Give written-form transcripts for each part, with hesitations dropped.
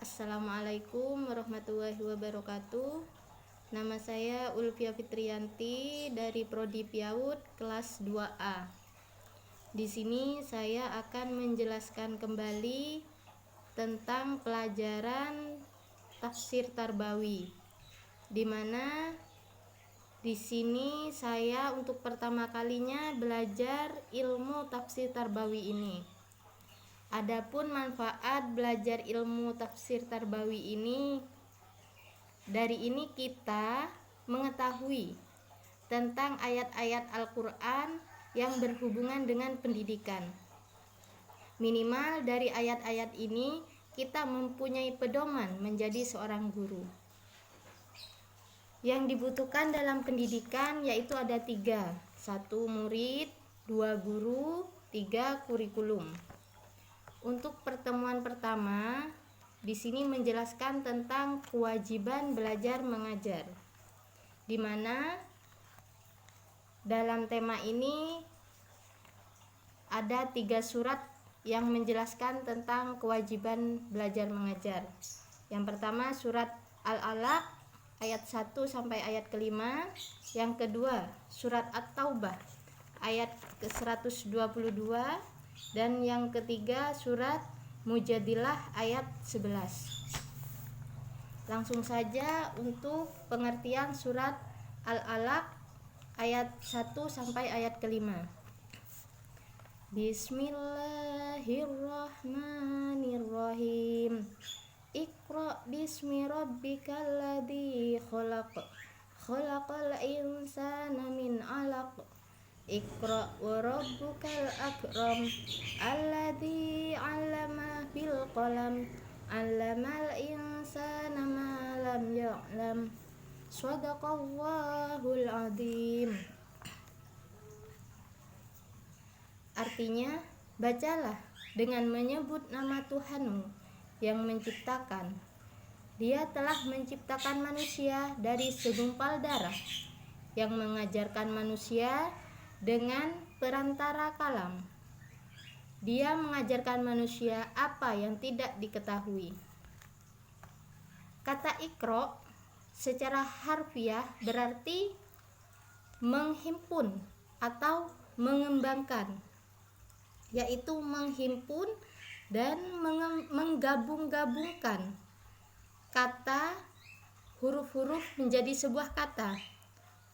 Assalamualaikum warahmatullahi wabarakatuh. Nama saya Ulfia Fitriyanti dari Prodi PIAUD kelas 2A. Di sini saya akan menjelaskan kembali tentang pelajaran tafsir Tarbawi, di mana di sini saya untuk pertama kalinya belajar ilmu tafsir Tarbawi ini. Adapun manfaat belajar ilmu tafsir Tarbawi ini, dari ini kita mengetahui tentang ayat-ayat Al-Quran yang berhubungan dengan pendidikan. Minimal dari ayat-ayat ini kita mempunyai pedoman menjadi seorang guru. Yang dibutuhkan dalam pendidikan yaitu ada 3: 1 murid, 2 guru, 3 kurikulum. Untuk pertemuan pertama, di sini menjelaskan tentang kewajiban belajar mengajar, di mana dalam tema ini ada 3 surat yang menjelaskan tentang kewajiban belajar mengajar. Yang pertama surat Al-Alaq ayat 1 sampai ayat ke-5. Yang kedua surat At-Taubah ayat ke-122. Dan yang ketiga surat Mujadilah ayat 11. Langsung saja untuk pengertian surat Al-Alaq ayat 1 sampai ayat ke-5. Bismillahirrahmanirrahim. Iqra bismi rabbikal ladzi khalaq. Khalaqal insana min 'alaq. Iqra wa rabbukal akram. Alladzi 'allama bil qalam. 'Allamal insana ma lam ya'lam. Shadaqallahul 'adzim. Artinya, bacalah dengan menyebut nama Tuhanmu yang menciptakan. Dia telah menciptakan manusia dari segumpal darah, yang mengajarkan manusia dengan perantara kalam. Dia mengajarkan manusia apa yang tidak diketahui. Kata Iqra secara harfiah berarti menghimpun atau mengembangkan, yaitu menghimpun dan menggabung-gabungkan kata huruf-huruf menjadi sebuah kata,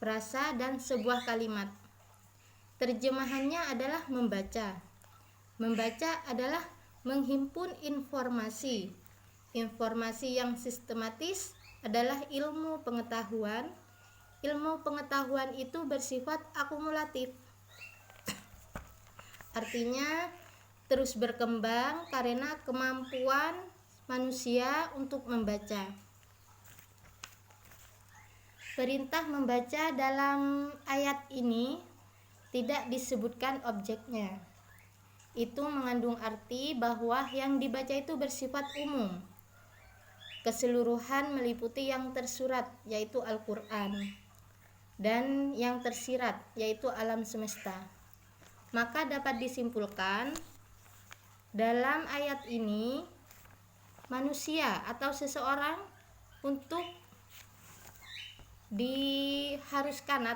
frasa dan sebuah kalimat. Terjemahannya adalah membaca. Membaca adalah menghimpun informasi. Informasi yang sistematis adalah ilmu pengetahuan. Ilmu pengetahuan itu bersifat akumulatif. Artinya terus berkembang karena kemampuan manusia untuk membaca. Perintah membaca dalam ayat ini tidak disebutkan objeknya. Itu mengandung arti bahwa yang dibaca itu bersifat umum. Keseluruhan meliputi yang tersurat, yaitu Al-Quran, dan yang tersirat, yaitu alam semesta. Maka dapat disimpulkan dalam ayat ini manusia atau seseorang untuk diharuskan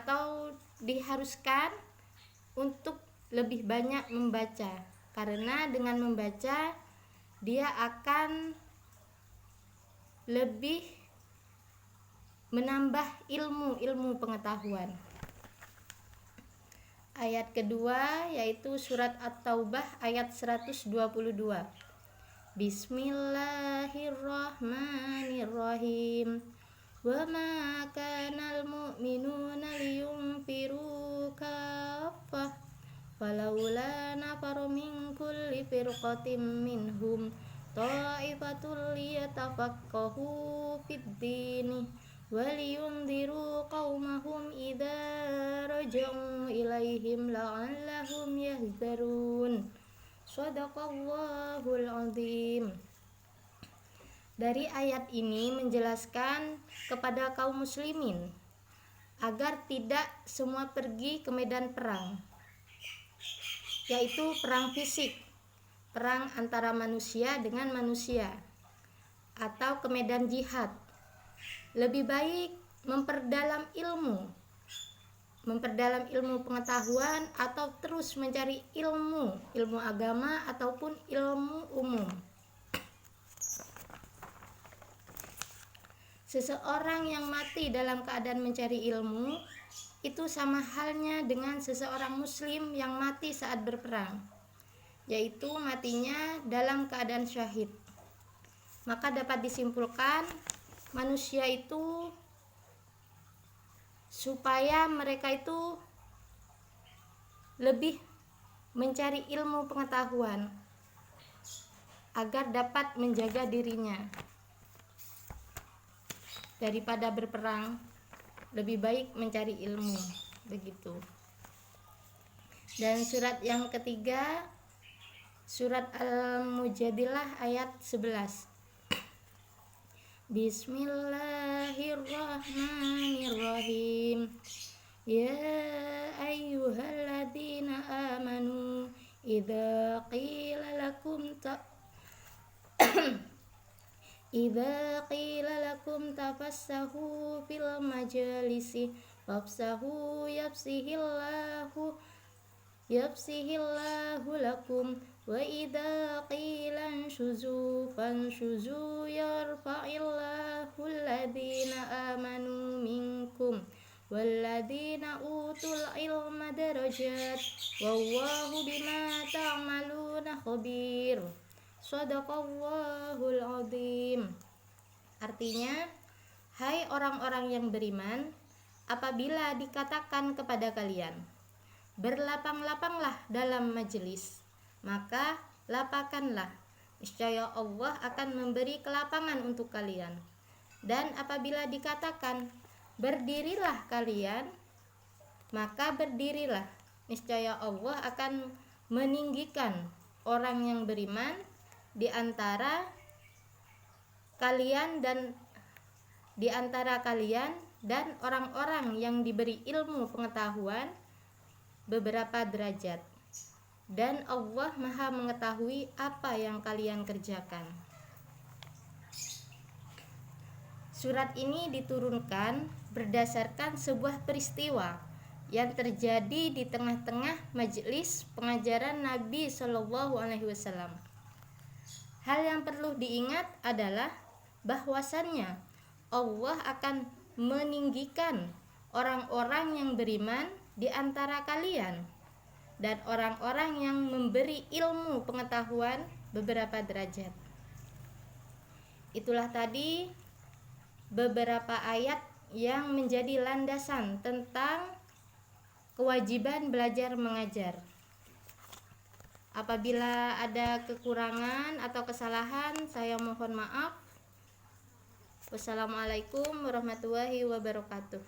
untuk lebih banyak membaca, karena dengan membaca dia akan lebih menambah ilmu pengetahuan. Ayat kedua yaitu surat At-Taubah ayat 122. Bismillahirrahmanirrahim. Wa ma kanal mu'minuna liyunfiru kaffah falaula nafaru min kulli firqatin minhum ta'ifatul liyatafaqahu fid-dini waliyundiru qaumahum idza raja'u ilaihim la'allahum yahzarun. Shadaqallahul 'adzim. Dari ayat ini menjelaskan kepada kaum muslimin agar tidak semua pergi ke medan perang, yaitu perang fisik, perang antara manusia dengan manusia. atau ke medan jihad. Lebih baik memperdalam ilmu pengetahuan atau terus mencari ilmu agama ataupun ilmu umum. Seseorang yang mati dalam keadaan mencari ilmu itu sama halnya dengan seseorang muslim yang mati saat berperang, yaitu matinya dalam keadaan syahid. Maka dapat disimpulkan manusia itu supaya mereka itu lebih mencari ilmu pengetahuan agar dapat menjaga dirinya. Daripada berperang, lebih baik mencari ilmu, begitu. Dan surat yang ketiga, surat Al-Mujadilah ayat 11. Bismillahirrahmanirrahim. Ya ayyuhalladzina amanu idza qila lakum tafassahu fil majalisi wafsahu yapsihillahu lakum wa idza qila anshuzu fanshuzu yarfa'illahu alladzina amanu minkum walladzina utul ilma darajat wallahu bima ta'maluna khabir. Shadaqallahul azim. Artinya, hai orang-orang yang beriman, apabila dikatakan kepada kalian, berlapang-lapanglah dalam majelis, maka lapakanlah, niscaya Allah akan memberi kelapangan untuk kalian. Dan apabila dikatakan, berdirilah kalian, maka berdirilah, niscaya Allah akan meninggikan orang yang beriman di antara kalian dan orang-orang yang diberi ilmu pengetahuan beberapa derajat, dan Allah Maha mengetahui apa yang kalian kerjakan. Surat ini diturunkan berdasarkan sebuah peristiwa yang terjadi di tengah-tengah majelis pengajaran Nabi Shallallahu Alaihi Wasallam. Hal yang perlu diingat adalah bahwasannya Allah akan meninggikan orang-orang yang beriman di antara kalian dan orang-orang yang memberi ilmu pengetahuan beberapa derajat. Itulah tadi beberapa ayat yang menjadi landasan tentang kewajiban belajar mengajar. Apabila ada kekurangan atau kesalahan, saya mohon maaf. Wassalamualaikum warahmatullahi wabarakatuh.